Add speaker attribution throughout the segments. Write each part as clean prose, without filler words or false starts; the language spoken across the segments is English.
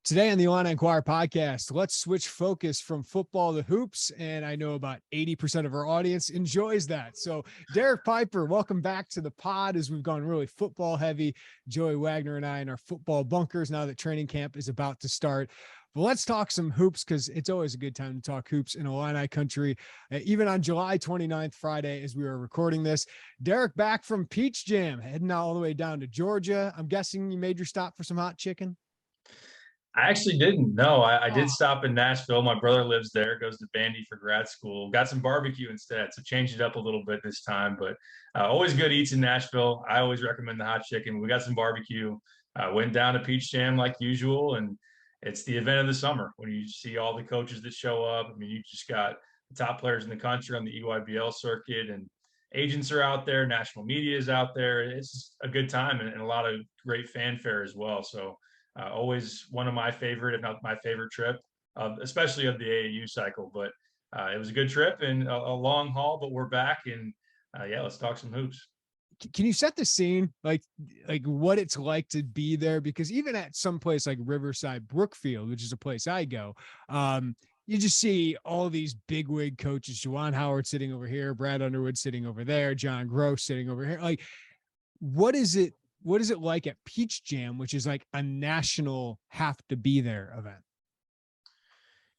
Speaker 1: Today on the Illini Inquirer Podcast, let's switch focus from football to hoops. And I know about 80% of our audience enjoys that. So Derek Piper, welcome back to the pod as we've gone really football heavy. Joey Wagner and I in our football bunkers now that training camp is about to start. But let's talk some hoops because it's always a good time to talk hoops in Illini country. Even on July 29th, Friday, as we were recording this, Derek back from Peach Jam, heading all the way down to Georgia. I'm guessing you made your stop for some hot chicken?
Speaker 2: I actually didn't. No, I did stop in Nashville. My brother lives there, goes to Bandy for grad school. Got some barbecue instead, so changed it up a little bit this time. But always good eats in Nashville. I always recommend the hot chicken. We got some barbecue. Went down to Peach Jam like usual, and it's the event of the summer when you see all the coaches that show up. I mean, you just got the top players in the country on the EYBL circuit, and agents are out there. National media is out there. It's a good time and a lot of great fanfare as well. So. Always one of my favorite, if not my favorite trip, especially of the AAU cycle. But it was a good trip and a long haul, but we're back. And yeah, let's talk some hoops.
Speaker 1: Can you set the scene, like what it's like to be there? Because even at some place like Riverside Brookfield, which is a place I go, you just see all these bigwig coaches, Juwan Howard sitting over here, Brad Underwood sitting over there, John Gross sitting over here. Like, what is it like at Peach Jam, which is like a national have to be there event?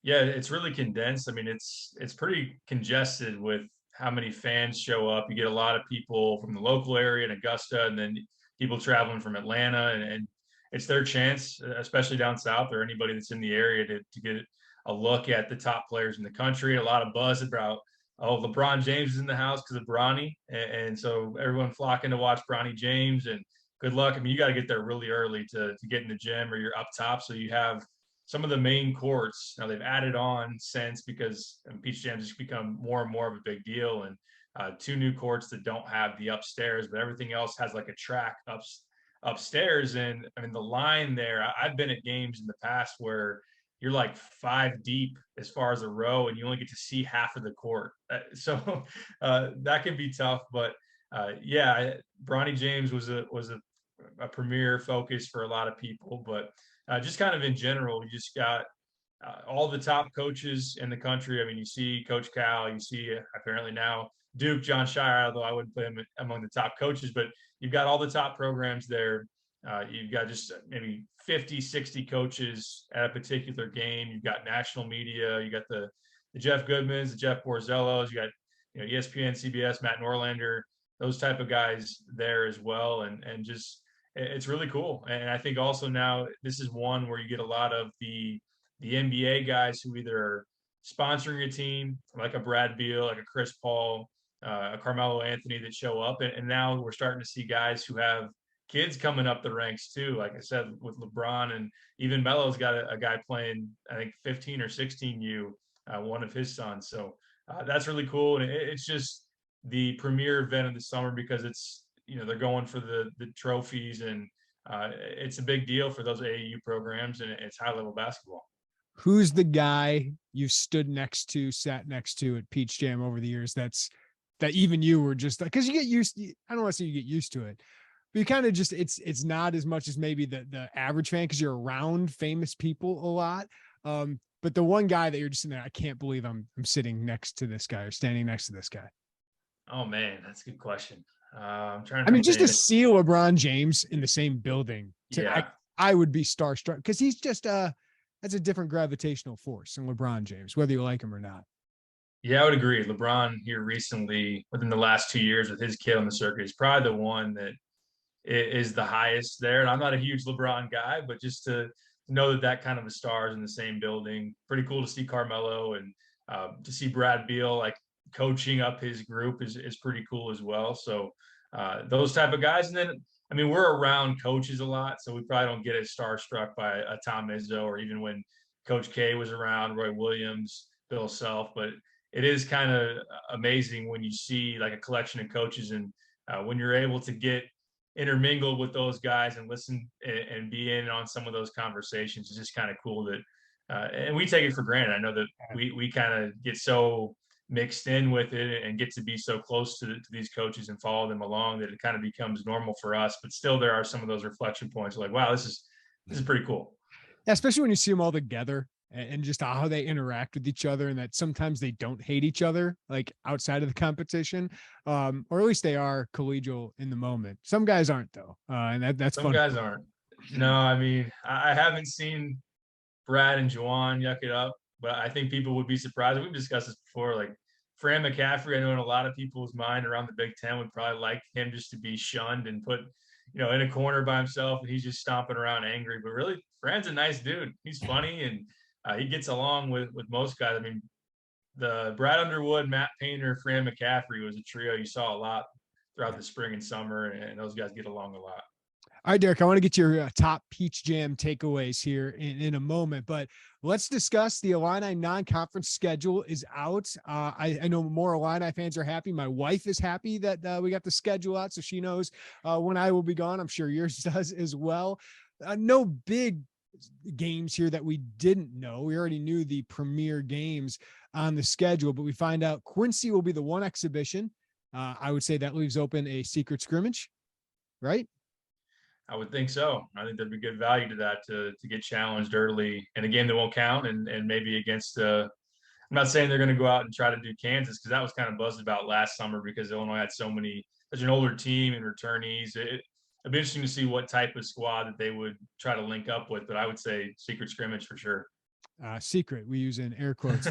Speaker 2: Yeah, it's really condensed. I mean, it's pretty congested with how many fans show up. You get a lot of people from the local area in Augusta, and then people traveling from Atlanta, and it's their chance, especially down south or anybody that's in the area, to get a look at the top players in the country. A lot of buzz about, oh, LeBron James is in the house because of Bronny, and so everyone flocking to watch Bronny James. And good luck. I mean, you got to get there really early to get in the gym, or you're up top. So you have some of the main courts. Now they've added on since, because Peach Jam's just become more and more of a big deal. And two new courts that don't have the upstairs, but everything else has like a track upstairs. And I mean, the line there, I've been at games in the past where you're like 5 deep as far as a row, and you only get to see half of the court. So that can be tough. But yeah, Bronny James was a premier focus for a lot of people, but just kind of in general, you just got all the top coaches in the country. I mean, you see Coach Cal, you see apparently now Duke, John Shire, although I wouldn't put him among the top coaches, but you've got all the top programs there. You've got just maybe 50, 60 coaches at a particular game. You've got national media. You got the Jeff Goodmans, the Jeff Borzellos. You got ESPN, CBS, Matt Norlander, those type of guys there as well. And just it's really cool. And I think also now this is one where you get a lot of the NBA guys who either are sponsoring a team, like a Brad Beal, like a Chris Paul, a Carmelo Anthony, that show up. And now we're starting to see guys who have kids coming up the ranks too. Like I said, with LeBron, and even Melo's got a guy playing, I think 15 or 16U, one of his sons. So that's really cool. And it's just the premier event of the summer because it's, they're going for the trophies, and it's a big deal for those AAU programs, and it's high level basketball.
Speaker 1: Who's the guy you sat next to at Peach Jam over the years that even you were just like, because you get used, I don't want to say you get used to it, but you kind of just, it's not as much as maybe the average fan because you're around famous people a lot. But the one guy that you're just in there, I can't believe I'm sitting next to this guy or standing next to this guy.
Speaker 2: Oh man, that's a good question. I'm trying
Speaker 1: to just to see LeBron James in the same building, I would be starstruck because he's just that's a different gravitational force than LeBron James, whether you like him or not.
Speaker 2: Yeah, I would agree. LeBron here recently, within the last 2 years with his kid on the circuit, is probably the one that is the highest there. And I'm not a huge LeBron guy, but just to know that kind of a star is in the same building, pretty cool to see Carmelo, and to see Brad Beal like coaching up his group is pretty cool as well. So those type of guys. And then, I mean, we're around coaches a lot, so we probably don't get as starstruck by a Tom Izzo, or even when Coach K was around, Roy Williams, Bill Self. But it is kind of amazing when you see like a collection of coaches, and when you're able to get intermingled with those guys and listen and be in on some of those conversations. It's just kind of cool that, and we take it for granted. I know that we kind of get so mixed in with it and get to be so close to these coaches and follow them along that it kind of becomes normal for us. But still, there are some of those reflection points like, wow, this is pretty cool.
Speaker 1: especially when you see them all together and just how they interact with each other, and that sometimes they don't hate each other, like outside of the competition, or at least they are collegial in the moment. Some guys aren't though. And that's
Speaker 2: Some
Speaker 1: fun.
Speaker 2: guys aren't. No, I mean, I haven't seen Brad and Juwan yuck it up, but I think people would be surprised. We've discussed this before. Like Fran McCaffrey, I know in a lot of people's mind around the Big Ten would probably like him just to be shunned and put, in a corner by himself, and he's just stomping around angry. But really, Fran's a nice dude. He's funny, and he gets along with most guys. I mean, the Brad Underwood, Matt Painter, Fran McCaffrey was a trio you saw a lot throughout the spring and summer, and those guys get along a lot.
Speaker 1: All right, Derek, I want to get your top Peach Jam takeaways here in a moment, but let's discuss the Illini non-conference schedule is out. I know more Illini fans are happy. My wife is happy that we got the schedule out, so she knows when I will be gone. I'm sure yours does as well. No big games here that we didn't know. We already knew the premier games on the schedule, but we find out Quincy will be the one exhibition. I would say that leaves open a secret scrimmage, right?
Speaker 2: I would think so. I think there'd be good value to that to get challenged early in a game that won't count, and maybe against. I'm not saying they're going to go out and try to do Kansas, because that was kind of buzzed about last summer because Illinois had such an older team and returnees. It'd be interesting to see what type of squad that they would try to link up with, but I would say secret scrimmage for sure.
Speaker 1: Secret, we use in air quotes.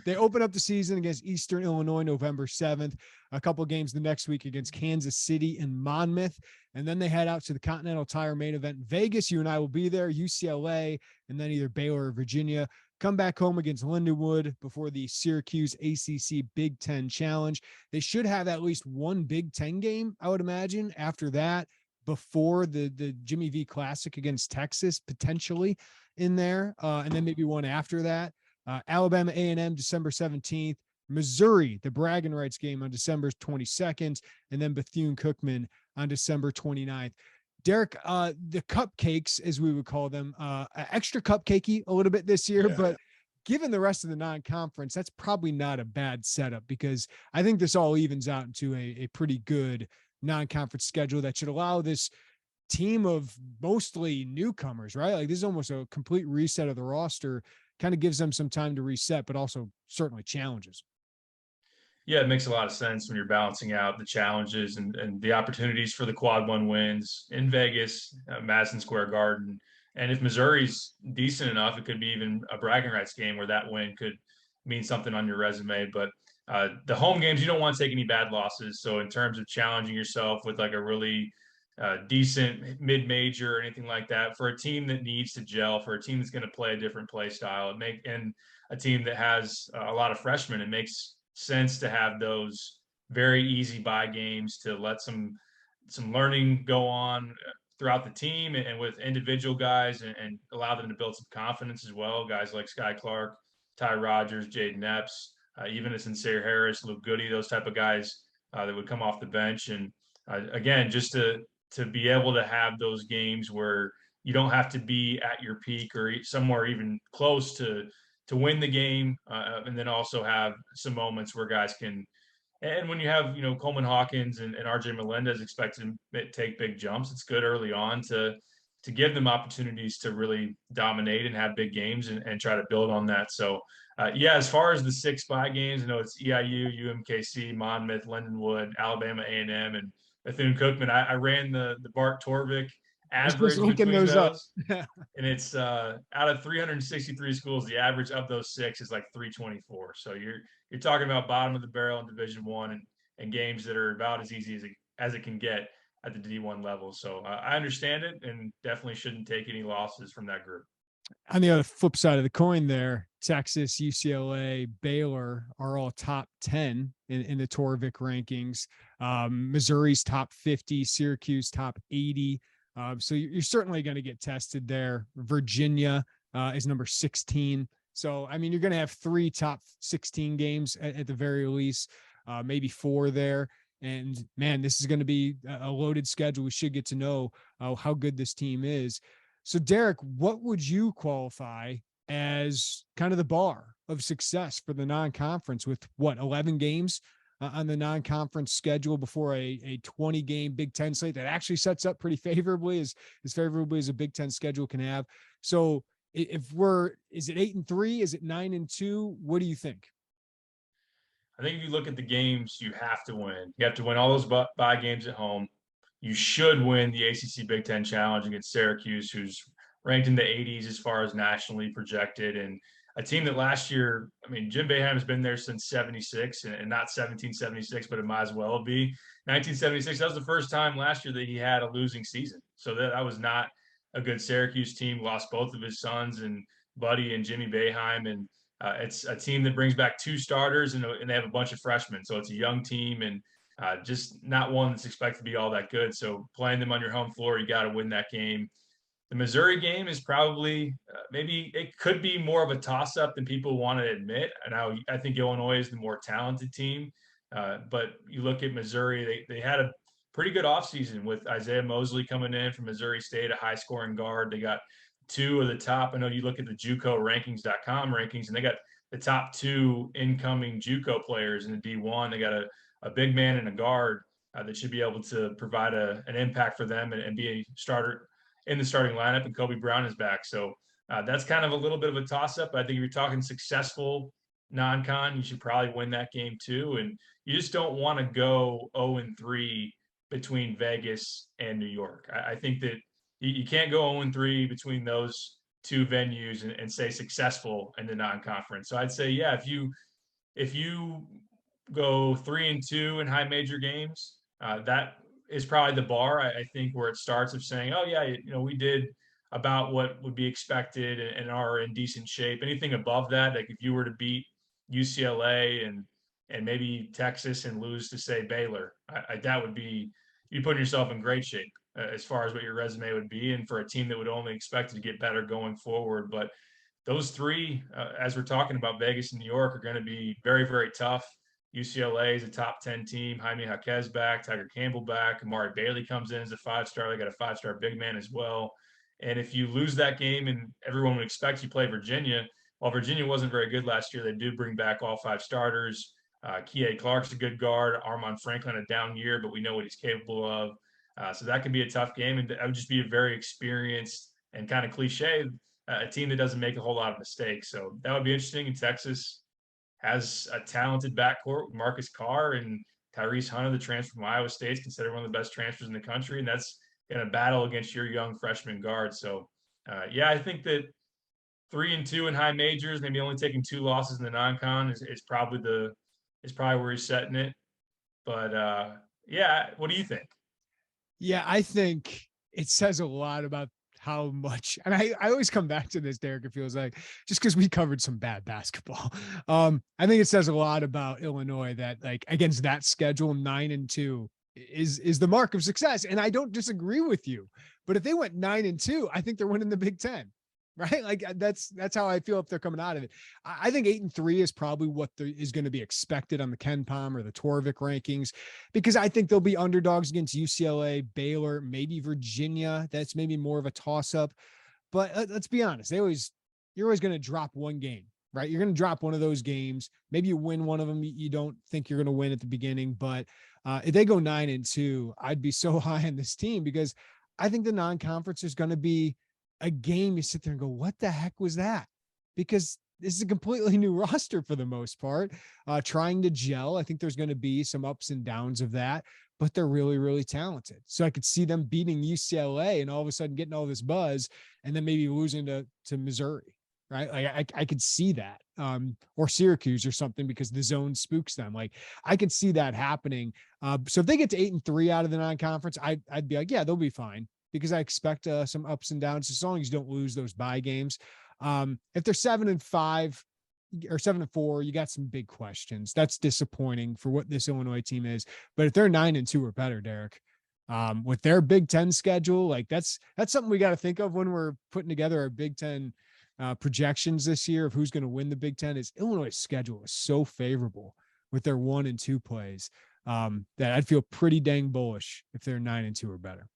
Speaker 1: They open up the season against Eastern Illinois November 7th, a couple of games the next week against Kansas City and Monmouth, and then they head out to the Continental Tire main event in Vegas. You and I will be there, UCLA, and then either Baylor or Virginia. Come back home against Lindenwood before the Syracuse ACC Big Ten Challenge. They should have at least one Big Ten game, I would imagine, after that, before the Jimmy V Classic against Texas, potentially in there, and then maybe one after that. Alabama A&M December 17th, Missouri, the bragging rights game on December 22nd, and then Bethune-Cookman on December 29th. Derek, the cupcakes, as we would call them, extra cupcakey a little bit this year, but given the rest of the non-conference, that's probably not a bad setup, because I think this all evens out into a pretty good non-conference schedule that should allow this team of mostly newcomers, right? Like this is almost a complete reset of the roster, kind of gives them some time to reset, but also certainly challenges.
Speaker 2: Yeah, it makes a lot of sense when you're balancing out the challenges and the opportunities for the quad one wins in Vegas, Madison Square Garden. And if Missouri's decent enough, it could be even a bragging rights game where that win could mean something on your resume. But the home games, you don't want to take any bad losses. So in terms of challenging yourself with like a really decent mid-major or anything like that, for a team that needs to gel, for a team that's going to play a different play style, and a team that has a lot of freshmen, it makes sense to have those very easy bye games to let some learning go on throughout the team and with individual guys, and allow them to build some confidence as well. Guys like Sky Clark, Ty Rogers, Jaden Epps, even a Sincere Harris, Luke Goody, those type of guys that would come off the bench. And again, just to be able to have those games where you don't have to be at your peak or somewhere even close to win the game, and then also have some moments where guys can. And when you have, Coleman Hawkins and RJ Melendez expected to take big jumps, it's good early on to give them opportunities to really dominate and have big games and try to build on that. So, as far as the 6 bye games, it's EIU, UMKC, Monmouth, Lindenwood, Alabama A&M, and Bethune-Cookman. I ran the Bart Torvik average between those. And it's out of 363 schools, the average of those 6 is like 324. So you're talking about bottom of the barrel in Division I, and games that are about as easy as it can get at the D1 level. So I understand it, and definitely shouldn't take any losses from that group.
Speaker 1: On the other flip side of the coin there, Texas, UCLA, Baylor are all top 10 in the Torvik rankings. Missouri's top 50, Syracuse top 80. So you're certainly going to get tested there. Virginia is number 16. So, I mean, you're going to have 3 top 16 games at the very least, maybe 4 there. And man, this is going to be a loaded schedule. We should get to know how good this team is. So Derek, what would you qualify as kind of the bar of success for the non-conference with 11 games on the non-conference schedule before a 20-game Big Ten slate that actually sets up pretty favorably, as favorably as a Big Ten schedule can have. So is it 8-3? Is it 9-2? What do you think?
Speaker 2: I think if you look at the games, you have to win. You have to win all those bye games at home. You should win the ACC Big Ten Challenge against Syracuse, who's ranked in the 80s as far as nationally projected, and a team that last year, I mean, Jim Boeheim's been there since '76, and not 1776, but it might as well be 1976. That was the first time last year that he had a losing season. So that was not a good Syracuse team. Lost both of his sons, and Buddy and Jimmy Boeheim, and it's a team that brings back two starters, and they have a bunch of freshmen. So it's a young team, and just not one that's expected to be all that good. So playing them on your home floor, you got to win that game. The Missouri game is probably maybe it could be more of a toss-up than people want to admit. And I think Illinois is the more talented team. But you look at Missouri, they had a pretty good offseason with Isaiah Mosley coming in from Missouri State, a high-scoring guard. They got two of the top. I know you look at the JUCO rankings.com rankings, and they got the top two incoming JUCO players in the D1. They got a big man and a guard that should be able to provide an impact for them and be a starter in the starting lineup. And Kobe Brown is back. So that's kind of a little bit of a toss-up. I think if you're talking successful non-con, you should probably win that game too. And you just don't want to go 0-3 between Vegas and New York. I think that you can't go 0-3 between those two venues and say successful in the non-conference. So I'd say, yeah, if you go 3-2 in high major games, that is probably the bar. I think where it starts of saying, oh yeah, we did about what would be expected and are in decent shape. Anything above that, like if you were to beat UCLA and maybe Texas and lose to say Baylor, that would be you putting yourself in great shape as far as what your resume would be, and for a team that would only expect to get better going forward. But those three, as we're talking about, Vegas and New York, are going to be very, very tough. UCLA is a top 10 team. Jaime Jaquez back, Tiger Campbell back. Amari Bailey comes in as a 5-star. They got a 5-star big man as well. And if you lose that game, and everyone would expect you play Virginia, while Virginia wasn't very good last year, they do bring back all 5 starters. Kie Clark's a good guard. Armand Franklin a down year, but we know what he's capable of. So that can be a tough game, and that would just be a very experienced and kind of cliche, a team that doesn't make a whole lot of mistakes. So that would be interesting. And Texas has a talented backcourt with Marcus Carr and Tyrese Hunter, the transfer from Iowa State, is considered one of the best transfers in the country, and that's going to battle against your young freshman guard. So, yeah, I think that 3-2 in high majors, maybe only taking 2 losses in the non-con is probably where he's setting it. But yeah, what do you think?
Speaker 1: Yeah, I think it says a lot about how much, and I always come back to this, Derek, it feels like, just because we covered some bad basketball. I think it says a lot about Illinois that, like, against that schedule, 9-2 is the mark of success. And I don't disagree with you, but if they went 9-2, I think they're winning the Big Ten. Right. Like that's how I feel if they're coming out of it. I think 8-3 is probably what is going to be expected on the Ken Pom or the Torvik rankings, because I think they'll be underdogs against UCLA, Baylor, maybe Virginia. That's maybe more of a toss up, but let's be honest. You're always going to drop one game, right? You're going to drop one of those games. Maybe you win one of them. You don't think you're going to win at the beginning, but if they go 9-2, I'd be so high on this team, because I think the non-conference is going to be a game you sit there and go, what the heck was that? Because this is a completely new roster for the most part, trying to gel. I think there's going to be some ups and downs of that, but they're really, really talented. So I could see them beating UCLA and all of a sudden getting all this buzz and then maybe losing to Missouri, right? Like I could see that, or Syracuse or something, because the zone spooks them. Like I could see that happening. So if they get to 8-3 out of the non-conference, I'd be like, yeah, they'll be fine, because I expect some ups and downs as long as you don't lose those bye games. If they're 7-5 or 7-4, you got some big questions. That's disappointing for what this Illinois team is. But if they're 9-2 or better, Derek, with their Big Ten schedule, like that's something we got to think of when we're putting together our Big Ten projections this year of who's going to win the Big Ten. Is Illinois' schedule is so favorable with their 1-2 plays that I'd feel pretty dang bullish if they're 9-2 or better.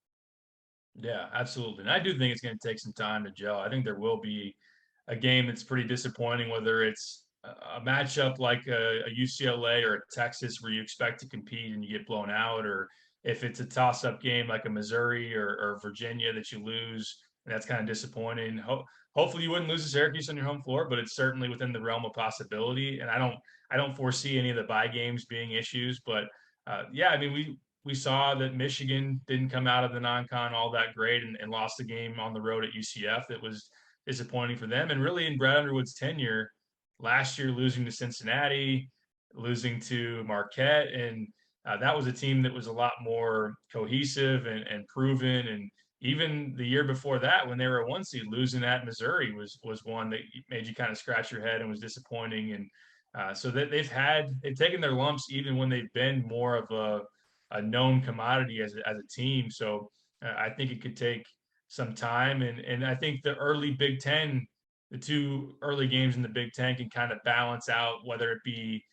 Speaker 2: Yeah, absolutely. And I do think it's going to take some time to gel. I think there will be a game that's pretty disappointing, whether it's a matchup like a UCLA or a Texas where you expect to compete and you get blown out, or if it's a toss-up game like a Missouri or Virginia that you lose, and that's kind of disappointing. Hopefully you wouldn't lose to Syracuse on your home floor, but it's certainly within the realm of possibility. And I don't foresee any of the bye games being issues. But yeah, I mean we saw that Michigan didn't come out of the non-con all that great and lost the game on the road at UCF. That was disappointing for them. And really in Brad Underwood's tenure, last year losing to Cincinnati, losing to Marquette, and that was a team that was a lot more cohesive and proven. And even the year before that, when they were a 1 seed, losing at Missouri was one that made you kind of scratch your head and was disappointing. And so that they've taken their lumps even when they've been more of a known commodity as a team. So I think it could take some time, and I think the two early games in the Big Ten can kind of balance out whether it be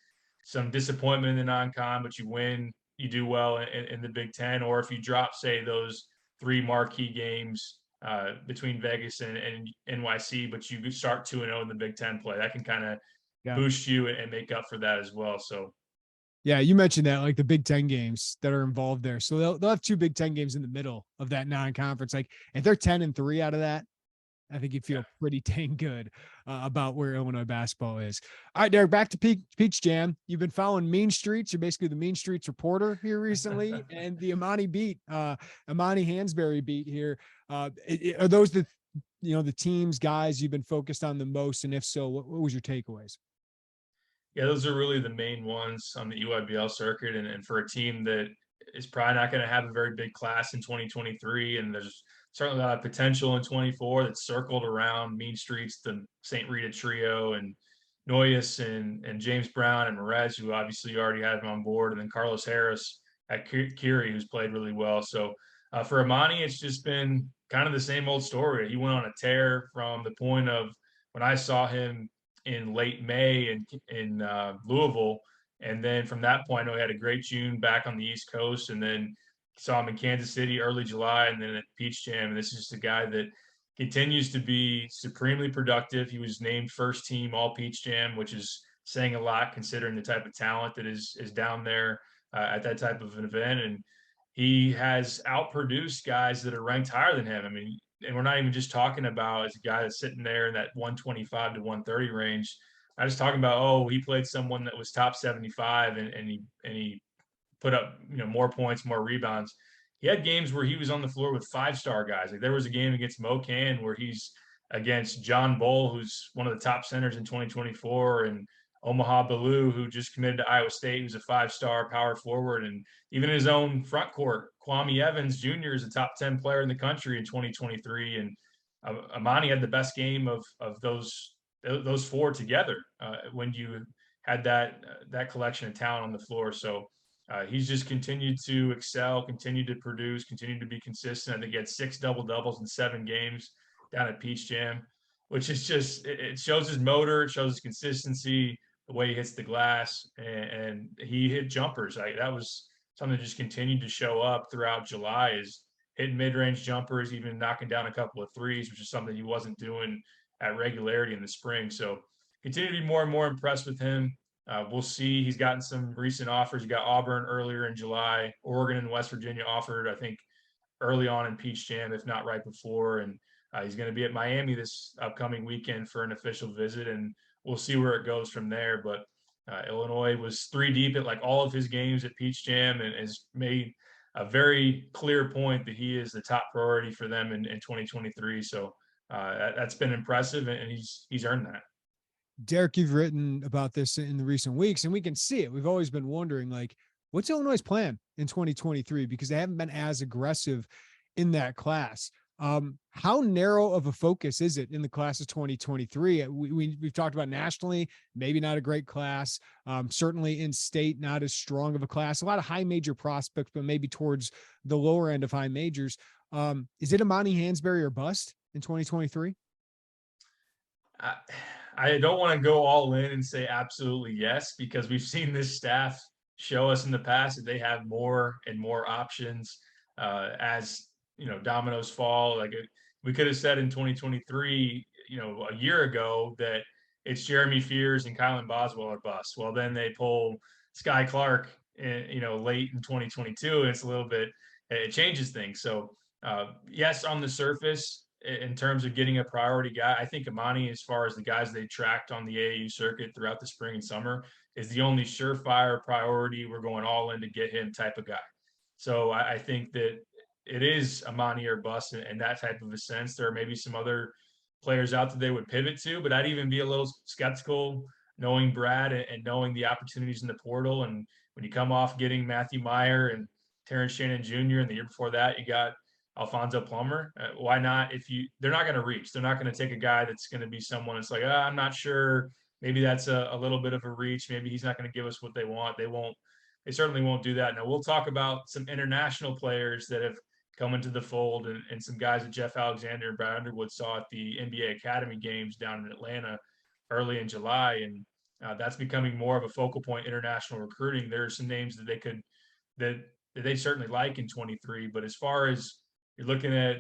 Speaker 2: some disappointment in the non-con, but you do well in the Big Ten, or if you drop, say, those three marquee games between Vegas and NYC, but you start 2-0 in the Big Ten play, that can kind of
Speaker 1: Yeah.
Speaker 2: boost you and make up for that as well. So
Speaker 1: Yeah, you mentioned that, like the Big Ten games that are involved there. So they'll have two Big Ten games in the middle of that non-conference. Like if they're 10-3 out of that, I think you feel pretty dang good about where Illinois basketball is. All right, Derek, back to Peach Jam. You've been following Mean Streets. You're basically the Mean Streets reporter here recently, and the Amani Hansberry beat here. Are those the teams, guys you've been focused on the most? And if so, what was your takeaways?
Speaker 2: yeah, those are really the main ones on the EYBL circuit. And for a team that is probably not going to have a very big class in 2023, and there's certainly a lot of potential in 24 that's circled around Mean Streets, the St. Rita trio, and Noyes and James Brown and Merez, who obviously you already have him on board, and then Carlos Harris at Curie, who's played really well. So for Amani, it's just been kind of the same old story. He went on a tear from the point of when I saw him in late May in Louisville. And then from that point, I know he had a great June back on the East Coast, and then saw him in Kansas City early July, and then at Peach Jam. And this is just a guy that continues to be supremely productive. He was named first team All Peach Jam, which is saying a lot considering the type of talent that is down there at that type of an event. And he has outproduced guys that are ranked higher than him. I mean, and we're not even just talking about as a guy that's sitting there in that 125 to 130 range. I was talking about, oh, he played someone that was top 75 and he put up, more points, more rebounds. He had games where he was on the floor with 5-star guys. Like there was a game against Mocan where he's against John Bull, who's one of the top centers in 2024, and Omaha Ballou, who just committed to Iowa State, who's a 5-star power forward. And even his own front court, Kwame Evans Jr. is a top 10 player in the country in 2023. And Amani had the best game of those four together when you had that collection of talent on the floor. So he's just continued to excel, continued to produce, continued to be consistent. I think he had 6 double-doubles in 7 games down at Peach Jam, which is just, it shows his motor, it shows his consistency, the way he hits the glass, and he hit jumpers. That was something that just continued to show up throughout July, is hitting mid-range jumpers, even knocking down a couple of threes, which is something he wasn't doing at regularity in the spring. So continue to be more and more impressed with him. We'll see. He's gotten some recent offers. He got Auburn earlier in July. Oregon and West Virginia offered, I think, early on in Peach Jam, if not right before. And he's going to be at Miami this upcoming weekend for an official visit, and we'll see where it goes from there. But Illinois was 3 deep at like all of his games at Peach Jam, and has made a very clear point that he is the top priority for them in 2023. So that's been impressive, and he's earned that.
Speaker 1: Derek, you've written about this in the recent weeks, and we can see it. We've always been wondering, like, what's Illinois' plan in 2023? Because they haven't been as aggressive in that class. How narrow of a focus is it in the class of 2023? We've talked about nationally, maybe not a great class. Certainly in state, not as strong of a class. A lot of high major prospects, but maybe towards the lower end of high majors. Is it Amani Hansberry or bust in 2023?
Speaker 2: I don't want to go all in and say absolutely yes, because we've seen this staff show us in the past that they have more and more options as dominoes fall. Like we could have said in 2023, a year ago, that it's Jeremy Fears and Kylan Boswell are bust. Well, then they pull Sky Clark, late in 2022, and it's a little bit, it changes things. So yes, on the surface, in terms of getting a priority guy, I think Amani, as far as the guys they tracked on the AAU circuit throughout the spring and summer, is the only surefire priority. We're going all in to get him type of guy. So I think that it is Amani or bust in that type of a sense. There are maybe some other players out that they would pivot to, but I'd even be a little skeptical knowing Brad and knowing the opportunities in the portal. And when you come off getting Matthew Meyer and Terrence Shannon Jr., and the year before that, you got Alfonso Plummer. Why not? They're not going to reach. They're not going to take a guy that's going to be someone that's like, I'm not sure. Maybe that's a little bit of a reach. Maybe he's not going to give us what they want. They certainly won't do that. Now, we'll talk about some international players that have come into the fold and some guys that Jeff Alexander and Brad Underwood saw at the NBA Academy games down in Atlanta early in July. And that's becoming more of a focal point international recruiting. There are some names that they certainly like in 23. But as far as you're looking at,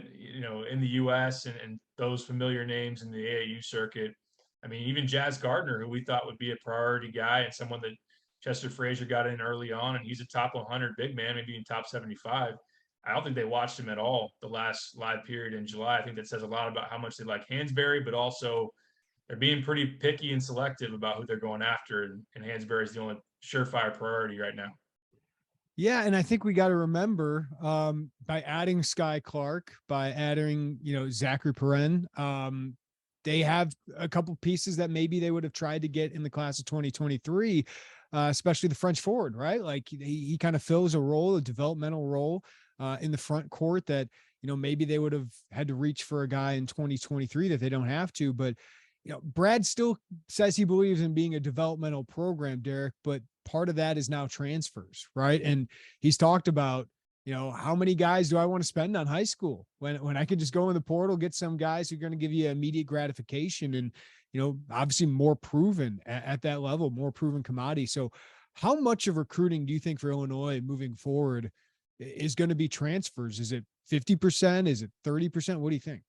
Speaker 2: in the U.S. and those familiar names in the AAU circuit, I mean, even Jazz Gardner, who we thought would be a priority guy and someone that Chester Frazier got in early on, and he's a top 100 big man, maybe in top 75. I don't think they watched him at all the last live period in July. I think that says a lot about how much they like Hansberry, but also they're being pretty picky and selective about who they're going after. And Hansberry is the only surefire priority right now.
Speaker 1: Yeah, and I think we got to remember by adding Sky Clark, by adding, Zachary Perrin, they have a couple pieces that maybe they would have tried to get in the class of 2023, especially the French forward, right? Like he kind of fills a role, a developmental role in the front court that, maybe they would have had to reach for a guy in 2023 that they don't have to. But, Brad still says he believes in being a developmental program, Derek, but part of that is now transfers, right? And he's talked about, how many guys do I want to spend on high school when I could just go in the portal, get some guys who are going to give you immediate gratification and, obviously more proven at that level, more proven commodity. So how much of recruiting do you think for Illinois moving forward is going to be transfers? Is it 50%? Is it 30%? What do you think?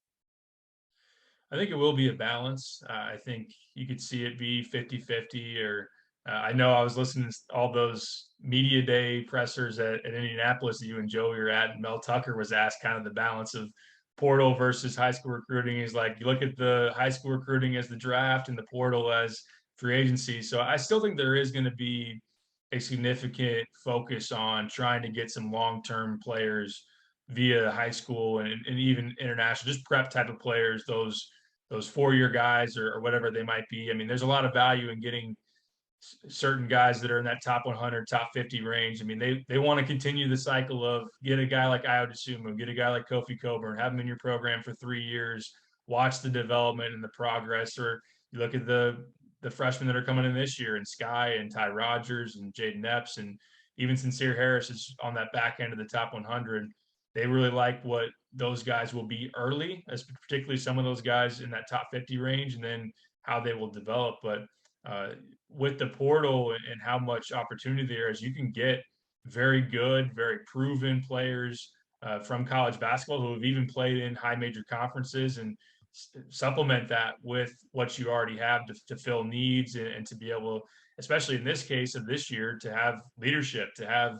Speaker 2: I think it will be a balance. I think you could see it be 50-50 or I know I was listening to all those media day pressers at Indianapolis that you and Joey were at, and Mel Tucker was asked kind of the balance of portal versus high school recruiting. He's like, you look at the high school recruiting as the draft and the portal as free agency. So I still think there is going to be a significant focus on trying to get some long-term players via high school and even international, just prep type of players, those 4-year guys or whatever they might be. I mean, there's a lot of value in getting certain guys that are in that top 100, top 50 range. I mean, they want to continue the cycle of get a guy like Ayo DeSumo, get a guy like Kofi Coburn, have him in your program for 3 years, watch the development and the progress. Or you look at the freshmen that are coming in this year, and Sky and Ty Rogers and Jaden Epps, and even Sincere Harris is on that back end of the top 100. They really like what those guys will be early, as particularly some of those guys in that top 50 range, and then how they will develop. But with the portal and how much opportunity there is, you can get very good, very proven players from college basketball who have even played in high major conferences and supplement that with what you already have to fill needs and to be able, especially in this case of this year, to have leadership, to have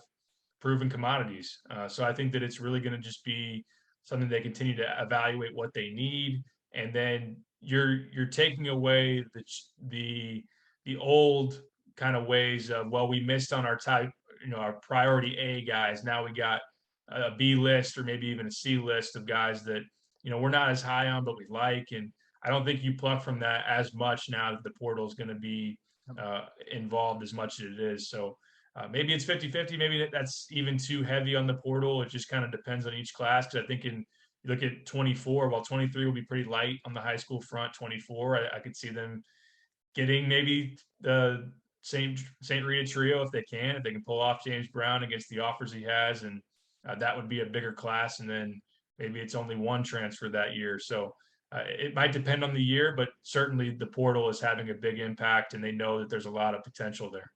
Speaker 2: proven commodities. So I think that it's really going to just be something they continue to evaluate what they need. And then you're taking away the old kind of ways of, well, we missed on our type, our priority A guys. Now we got a B list or maybe even a C list of guys that, we're not as high on, but we like. And I don't think you pluck from that as much now that the portal is going to be involved as much as it is. So maybe it's 50-50. Maybe that's even too heavy on the portal. It just kind of depends on each class. Because I think you look at 24, while 23 will be pretty light on the high school front, 24, I could see them getting maybe the St. Rita trio if they can pull off James Brown against the offers he has. And that would be a bigger class. And then maybe it's only one transfer that year. So it might depend on the year, but certainly the portal is having a big impact and they know that there's a lot of potential there.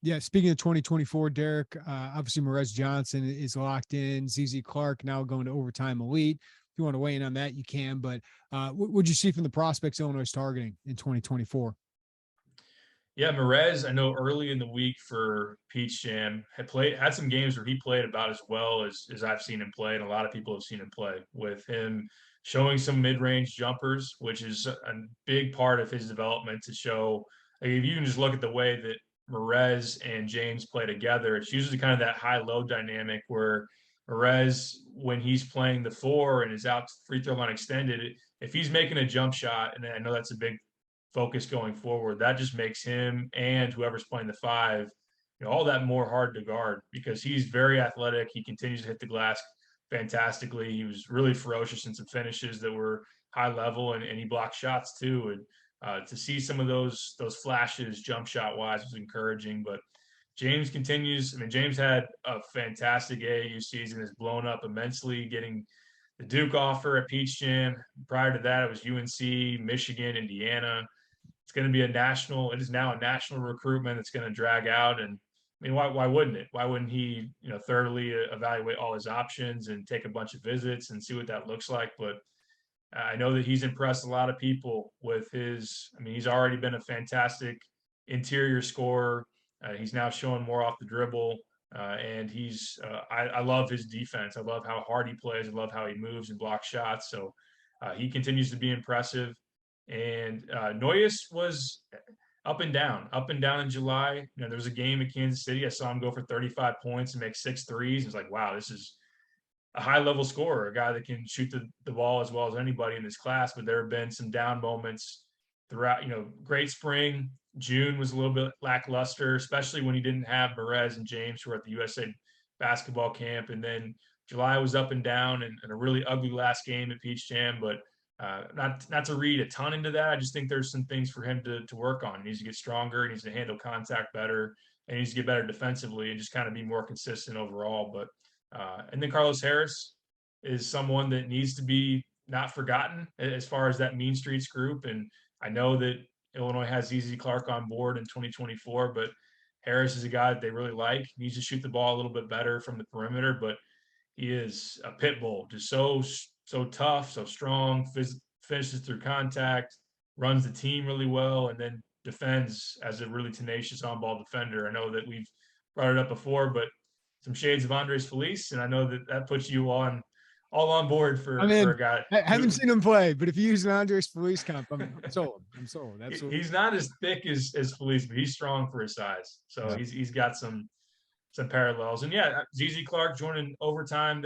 Speaker 1: Yeah, speaking of 2024, Derek, obviously Morez Johnson is locked in. ZZ Clark now going to overtime elite. If you want to weigh in on that, you can. But what would you see from the prospects Illinois is targeting in 2024?
Speaker 2: Yeah, Merez, I know early in the week for Peach Jam had some games where he played about as well as I've seen him play, and a lot of people have seen him play, with him showing some mid-range jumpers, which is a big part of his development to show. Like, if you can just look at the way that Merez and James play together, it's usually kind of that high-low dynamic where Merez, when he's playing the four and is out free throw line extended, if he's making a jump shot, and I know that's a big focus going forward, that just makes him and whoever's playing the five, all that more hard to guard, because he's very athletic. He continues to hit the glass fantastically. He was really ferocious in some finishes that were high level, and he blocked shots too. And to see some of those flashes jump shot wise was encouraging. But James continues. I mean, James had a fantastic AAU season, has blown up immensely, getting the Duke offer at Peach Jam. Prior to that, it was UNC, Michigan, Indiana. It's going to be it is now a national recruitment that's going to drag out. And I mean, why wouldn't it? Why wouldn't he, thoroughly evaluate all his options and take a bunch of visits and see what that looks like? But I know that he's impressed a lot of people with he's already been a fantastic interior scorer. He's now showing more off the dribble. And I love his defense. I love how hard he plays. I love how he moves and blocks shots. So he continues to be impressive. And Noyes was up and down in July. There was a game at Kansas City. I saw him go for 35 points and make 6 threes. It's like, wow, this is a high level scorer, a guy that can shoot the ball as well as anybody in this class. But there have been some down moments throughout. Great spring. June was a little bit lackluster, especially when he didn't have Merez and James, who were at the USA basketball camp. And then July was up and down, and a really ugly last game at Peach Jam. But not to read a ton into that. I just think there's some things for him to work on. He needs to get stronger. He needs to handle contact better, and he needs to get better defensively and just kind of be more consistent overall. But and then Carlos Harris is someone that needs to be not forgotten as far as that Mean Streets group. And I know that Illinois has ZZ Clark on board in 2024, but Harris is a guy that they really like. He needs to shoot the ball a little bit better from the perimeter, but he is a pit bull, just so tough, so strong, finishes through contact, runs the team really well, and then defends as a really tenacious on-ball defender. I know that we've brought it up before, but some shades of Andres Feliz, and I know that puts you all on board for a guy.
Speaker 1: I haven't seen him play, but if you use an Andres Feliz comp, I'm sold. I'm sold. Absolutely.
Speaker 2: He's not as thick as Feliz, but he's strong for his size. So yeah. He's got some parallels. And yeah, ZZ Clark joining overtime.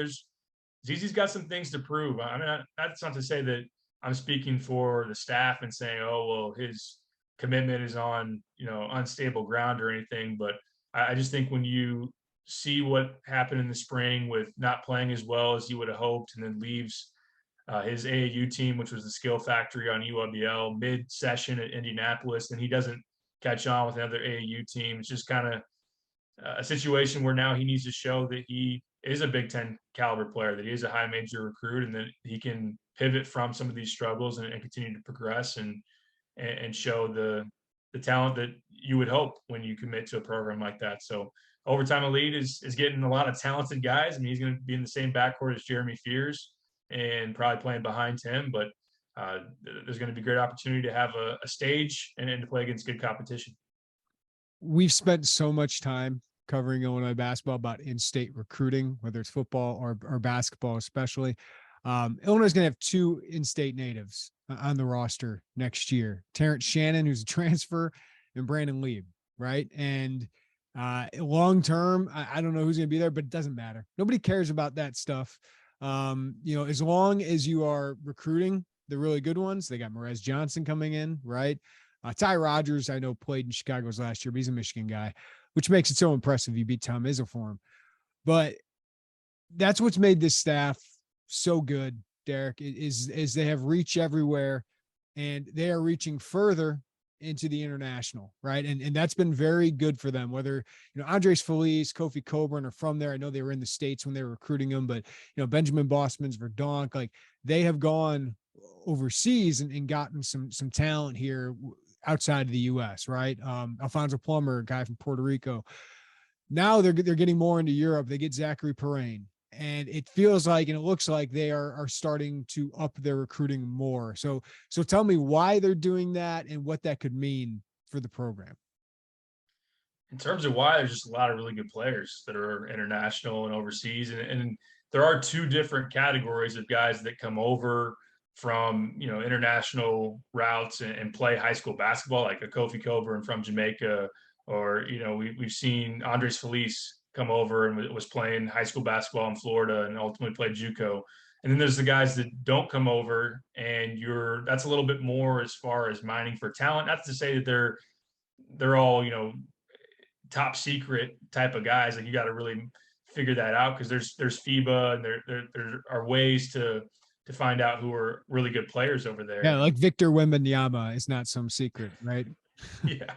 Speaker 2: ZZ's got some things to prove. I mean, that's not to say that I'm speaking for the staff and saying, oh, well, his commitment is on, unstable ground or anything. But I just think when you see what happened in the spring with not playing as well as you would have hoped, and then leaves his AAU team, which was the Skill Factory on UWL, mid-session at Indianapolis, and he doesn't catch on with another AAU team. It's just kind of a situation where now he needs to show that he is a Big Ten caliber player, that he is a high major recruit, and that he can pivot from some of these struggles and continue to progress and show the talent that you would hope when you commit to a program like that. So Overtime Elite is getting a lot of talented guys. I mean, he's going to be in the same backcourt as Jeremy Fears and probably playing behind him, but there's going to be great opportunity to have a stage and to play against good competition.
Speaker 1: We've spent so much time covering Illinois basketball about in-state recruiting, whether it's football or basketball, especially. Illinois is going to have 2 in-state natives on the roster next year. Terrence Shannon, who's a transfer, and Brandon Lieb, right? And long-term, I don't know who's going to be there, but it doesn't matter. Nobody cares about that stuff. As long as you are recruiting the really good ones. They got Merez Johnson coming in, right? Ty Rogers, I know, played in Chicago's last year, but he's a Michigan guy, which makes it so impressive. You beat Tom Izzo for him. But that's what's made this staff so good, Derek, is they have reach everywhere, and they are reaching further into the international, right? And that's been very good for them, whether, Andres Feliz, Kofi Coburn are from there. I know they were in the States when they were recruiting them, but, Benjamin Bosman's Verdonk, like they have gone overseas and gotten some talent here outside of the U.S., right? Alfonso Plummer, a guy from Puerto Rico. Now they're getting more into Europe. They get Zachary Perrine. And it feels like, and it looks like they are starting to up their recruiting more. So tell me why they're doing that and what that could mean for the program.
Speaker 2: in terms of why, there's just a lot of really good players that are international and overseas, and there are two different categories of guys that come over from international routes and play high school basketball, like a Kofi Coburn from Jamaica, or we've seen Andres Felice come over and was playing high school basketball in Florida and ultimately played JUCO. And then there's the guys that don't come over, and that's a little bit more as far as mining for talent. Not to say that they're all top secret type of guys. Like, you got to really figure that out, because there's FIBA, and there are ways to find out who are really good players over there.
Speaker 1: Yeah, like Victor Wembanyama is not some secret, right?
Speaker 2: Yeah,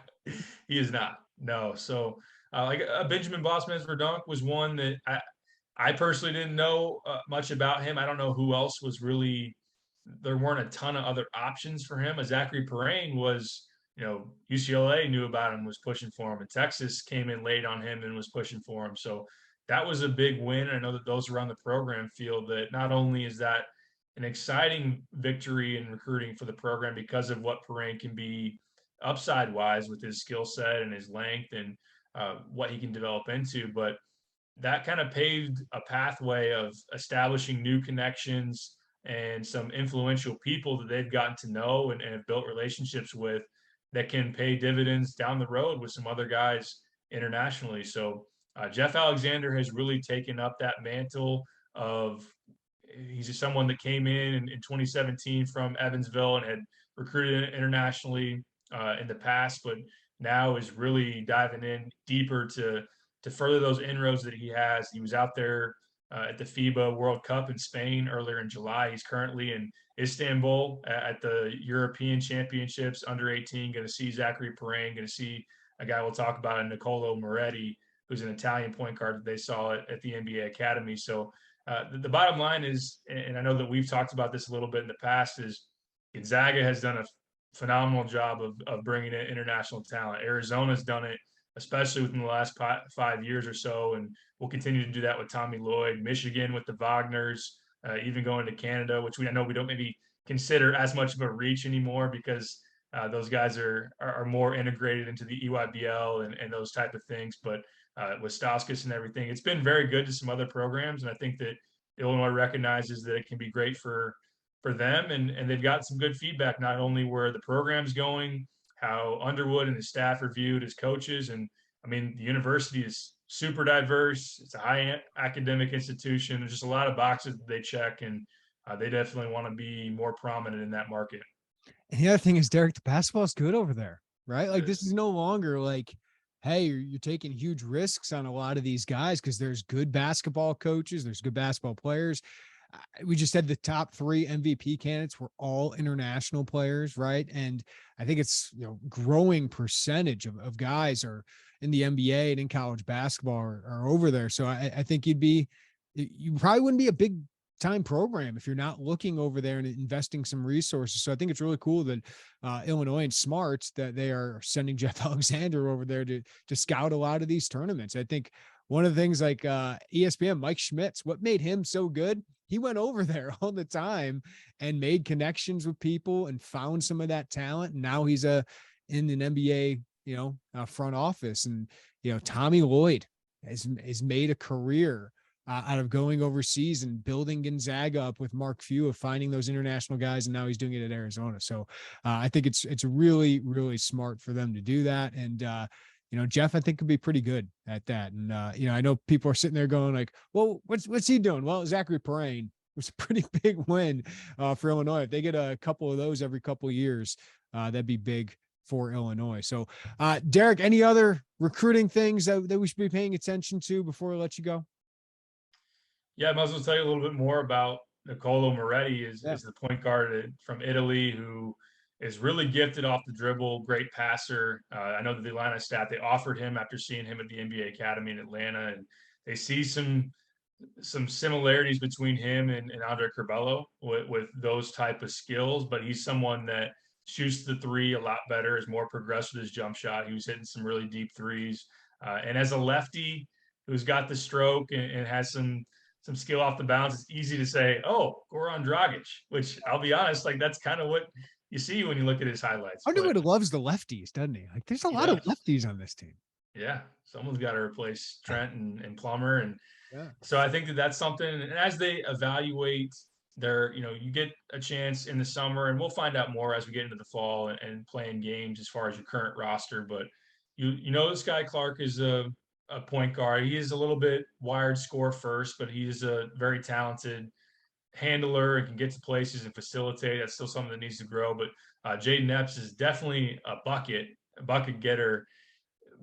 Speaker 2: he is not. No. So like Benjamin Bosmans-Verdonk was one that I personally didn't know much about him. I don't know who else was really. There weren't a ton of other options for him. Zachary Perrine was, UCLA knew about him, was pushing for him, and Texas came in late on him and was pushing for him. So that was a big win. I know that those around the program feel that not only is that an exciting victory in recruiting for the program because of what Perrine can be upside wise with his skill set and his length and what he can develop into, but that kind of paved a pathway of establishing new connections and some influential people that they've gotten to know and have built relationships with, that can pay dividends down the road with some other guys internationally. So Jeff Alexander has really taken up that mantle of, he's just someone that came in 2017 from Evansville and had recruited internationally in the past, but now is really diving in deeper to further those inroads that he has. He was out there at the FIBA World Cup in Spain earlier in July. He's currently in Istanbul at the European Championships under 18. Going to see Zachary Perrine. Going to see a guy we'll talk about, Nicolo Moretti, who's an Italian point guard that they saw at the NBA Academy. So the bottom line is, and I know that we've talked about this a little bit in the past, is Gonzaga has done a phenomenal job of bringing in international talent. Arizona's done it, especially within the last 5 years or so, and we'll continue to do that with Tommy Lloyd. Michigan with the Wagners, even going to Canada, which I know we don't maybe consider as much of a reach anymore, because those guys are more integrated into the EYBL and those type of things. But with Stauskas and everything, it's been very good to some other programs, and I think that Illinois recognizes that it can be great for them, and they've got some good feedback, not only where the program's going, how Underwood and his staff are viewed as coaches. And I mean, the university is super diverse. It's a high academic institution. There's just a lot of boxes that they check, and they definitely want to be more prominent in that market.
Speaker 1: And the other thing is, Derek, the basketball is good over there, right? Like, this is no longer like, hey, you're taking huge risks on a lot of these guys, because there's good basketball coaches, there's good basketball players. We just said the top 3 MVP candidates were all international players, right? And I think it's, growing percentage of guys are in the NBA and in college basketball are over there. So I think you probably wouldn't be a big time program if you're not looking over there and investing some resources. So I think it's really cool that Illinois and Smarts, that they are sending Jeff Alexander over there to scout a lot of these tournaments. I think one of the things, like ESPN, Mike Schmitz, what made him so good, he went over there all the time and made connections with people and found some of that talent. And now he's in an NBA, front office. And, Tommy Lloyd has made a career out of going overseas and building Gonzaga up with Mark Few, of finding those international guys. And now he's doing it at Arizona. So I think it's really, really smart for them to do that. And, Jeff, I think, could be pretty good at that. And, I know people are sitting there going like, well, what's he doing? Well, Zachary Perrine was a pretty big win for Illinois. If they get a couple of those every couple of years, that'd be big for Illinois. So, Derek, any other recruiting things that we should be paying attention to before I let you go?
Speaker 2: Yeah, I might as well tell you a little bit more about Nicolo Moretti. Is the point guard from Italy, who is really gifted off the dribble, great passer. I know that the Atlanta staff, they offered him after seeing him at the NBA Academy in Atlanta, and they see some similarities between him and Andre Curbelo with those type of skills. But he's someone that shoots the three a lot better, is more progressive with his jump shot. He was hitting some really deep threes. And as a lefty who's got the stroke and has some skill off the bounce, it's easy to say, oh, Goran Dragic, which I'll be honest, like, that's kind of what you see when you look at his highlights.
Speaker 1: Underwood loves the lefties, doesn't he? Like, there's a lot of lefties on this team.
Speaker 2: Yeah, someone's got to replace Trent and Plummer, and
Speaker 1: Yeah.
Speaker 2: so I think that that's something. And as they evaluate their, you get a chance in the summer, and we'll find out more as we get into the fall and playing games as far as your current roster. But this guy Clark is a point guard. He is a little bit wired score first, but he is a very talented handler and can get to places and facilitate. That's still something that needs to grow. But Jaden Epps is definitely a bucket getter.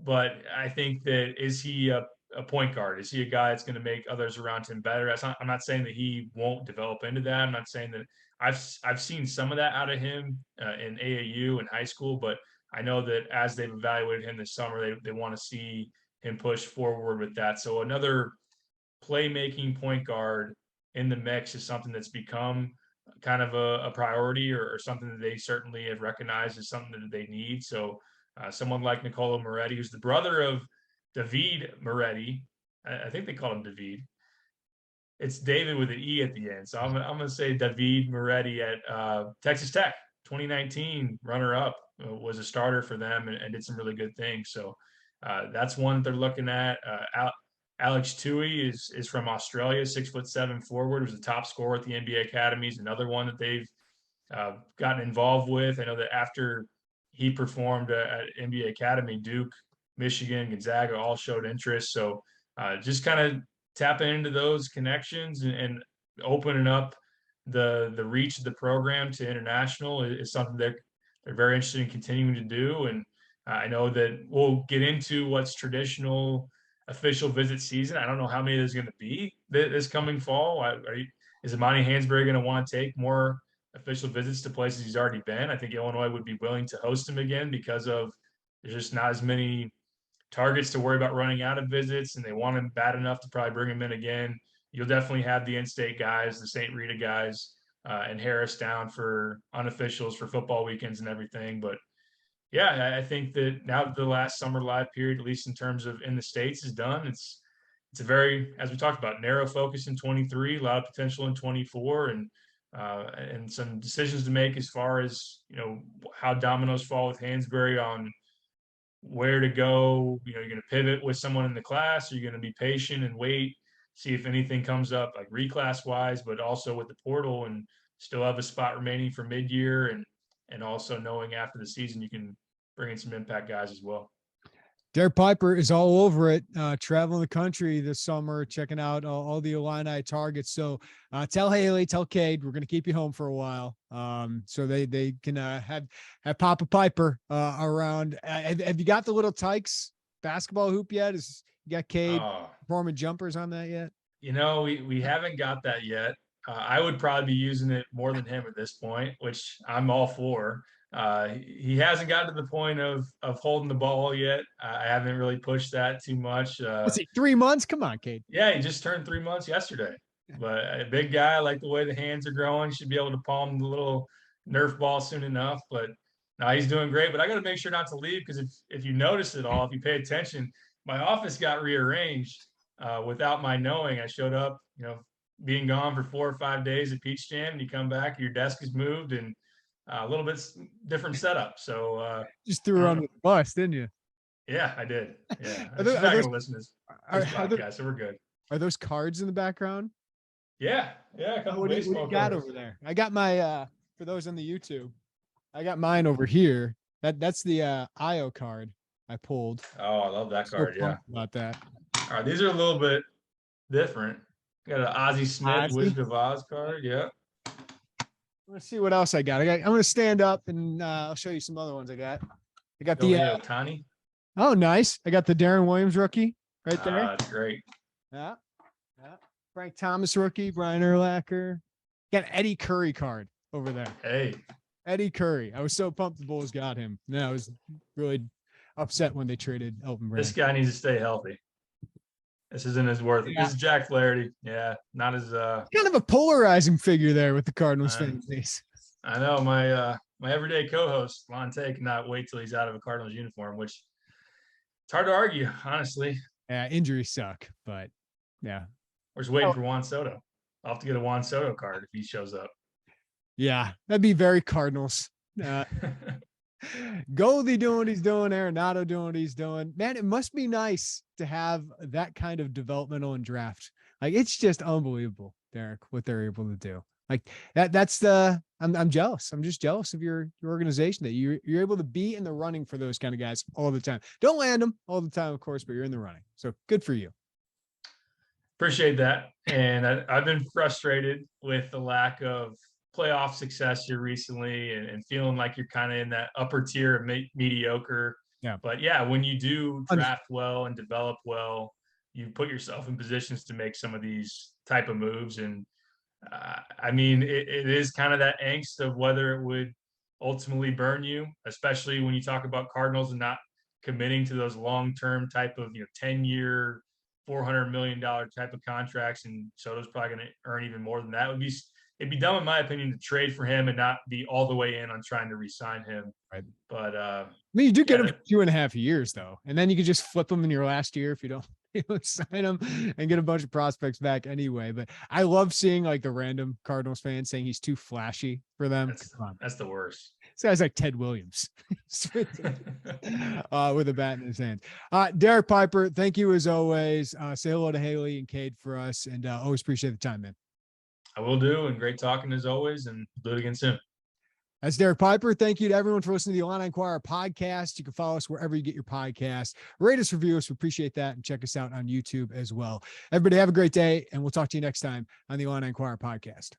Speaker 2: But I think that is he a point guard? Is he a guy that's going to make others around him better? I'm not saying that he won't develop into that. I'm not saying that I've seen some of that out of him in AAU and high school, but I know that as they've evaluated him this summer, they want to see him push forward with that. So another playmaking point guard in the mix is something that's become kind of a priority or something that they certainly have recognized as something that they need. So someone like Nicolo Moretti, who's the brother of David Moretti. I think they call him David. It's David with an E at the end. So I'm gonna say David Moretti at Texas Tech, 2019 runner-up, was a starter for them and did some really good things. So that's one that they're looking at. Alex Tui is from Australia, 6'7" forward, was the top scorer at the NBA academies. Another one that they've gotten involved with. I know that after he performed at NBA Academy, Duke, Michigan, Gonzaga all showed interest. So just kind of tapping into those connections and opening up the reach of the program to international is something that they're very interested in continuing to do. And I know that we'll get into what's traditional official visit season. I don't know how many there's going to be this coming fall. Is Amani Hansberry going to want to take more official visits to places he's already been? I think Illinois would be willing to host him again because of there's just not as many targets to worry about running out of visits, and they want him bad enough to probably bring him in again. You'll definitely have the in-state guys, the St. Rita guys, and Harris down for unofficials for football weekends and everything. But yeah, I think that now that the last summer live period, at least in terms of in the States, is done, it's a very, as we talked about, narrow focus in 23, a lot of potential in 24, and some decisions to make as far as how dominoes fall with Hansberry on where to go. You're going to pivot with someone in the class. Or you're going to be patient and wait, see if anything comes up like reclass wise, but also with the portal and still have a spot remaining for mid-year and also knowing after the season you can bring in some impact guys as well.
Speaker 1: Derek Piper is all over it, traveling the country this summer, checking out all the Illini targets. So tell Haley, tell Cade, we're going to keep you home for a while, so they can have Papa Piper around. Have you got the little Tykes basketball hoop yet? You got Cade performing jumpers on that yet?
Speaker 2: We haven't got that yet. I would probably be using it more than him at this point, which I'm all for. He hasn't gotten to the point of holding the ball yet. I haven't really pushed that too much.
Speaker 1: What's he, 3 months? Come on, Cade.
Speaker 2: Yeah, he just turned 3 months yesterday. But a big guy, I like the way the hands are growing. Should be able to palm the little Nerf ball soon enough. But no, he's doing great. But I got to make sure not to leave because if you notice it all, if you pay attention, my office got rearranged without my knowing. I showed up, being gone for 4 or 5 days at Peach Jam, and you come back, your desk is moved and a little bit different setup. So
Speaker 1: just threw her on the bus, didn't you?
Speaker 2: Yeah, I did. Yeah, she's not going to listen to this podcast, so we're good.
Speaker 1: Are those cards in the background?
Speaker 2: Yeah. A couple
Speaker 1: what do you got over there? I got my for those on the YouTube, I got mine over here. That's the IO card I pulled.
Speaker 2: Oh, I love that card. Yeah,
Speaker 1: about that.
Speaker 2: All right, these are a little bit different. Got an Ozzie Smith Wizard of Oz card. Yeah.
Speaker 1: Let's see what else I got. I'm going to stand up and I'll show you some other ones I got. I got the
Speaker 2: Ohtani.
Speaker 1: Oh, nice. I got the Darren Williams rookie right there.
Speaker 2: That's great.
Speaker 1: Yeah. Frank Thomas rookie, Brian Urlacher. Got an Eddie Curry card over there.
Speaker 2: Hey.
Speaker 1: Eddie Curry. I was so pumped the Bulls got him. And I was really upset when they traded Elton Brand.
Speaker 2: This guy needs to stay healthy. This isn't as worth it. Yeah. This is Jack Flaherty. Yeah, not as
Speaker 1: kind of a polarizing figure there with the Cardinals fan base.
Speaker 2: I know my everyday co-host Lonte cannot wait till he's out of a Cardinals uniform, which it's hard to argue, honestly.
Speaker 1: Yeah, injuries suck, but yeah.
Speaker 2: We're just waiting for Juan Soto. I'll have to get a Juan Soto card if he shows up.
Speaker 1: Yeah, that'd be very Cardinals. Goldie doing what he's doing, Arenado doing what he's doing. Man, it must be nice to have that kind of developmental and draft. Like, it's just unbelievable, Derek, what they're able to do. Like I'm jealous. I'm just jealous of your organization that you're able to be in the running for those kind of guys all the time. Don't land them all the time, of course, but you're in the running. So good for you.
Speaker 2: Appreciate that. And I've been frustrated with the lack of playoff success here recently, and feeling like you're kind of in that upper tier of mediocre.
Speaker 1: Yeah.
Speaker 2: But yeah, when you do draft well and develop well, you put yourself in positions to make some of these type of moves. And I mean, it is kind of that angst of whether it would ultimately burn you, especially when you talk about Cardinals and not committing to those long-term type of, 10-year, $400 million type of contracts. And Soto's probably going to earn even more than that. It'd be dumb, in my opinion, to trade for him and not be all the way in on trying to re-sign him.
Speaker 1: Right.
Speaker 2: But
Speaker 1: I mean, you do get him for 2.5 years though. And then you could just flip him in your last year if you don't sign him and get a bunch of prospects back anyway. But I love seeing like the random Cardinals fans saying he's too flashy for them.
Speaker 2: That's the worst.
Speaker 1: This guy's like Ted Williams with a bat in his hand. Derek Piper, thank you as always. Say hello to Haley and Cade for us, and always appreciate the time, man.
Speaker 2: I will do, and great talking as always, and do it again soon.
Speaker 1: That's Derek Piper. Thank you to everyone for listening to the Illini Inquirer podcast. You can follow us wherever you get your podcasts. Rate us, review us. We appreciate that. And check us out on YouTube as well. Everybody have a great day, and we'll talk to you next time on the Illini Inquirer podcast.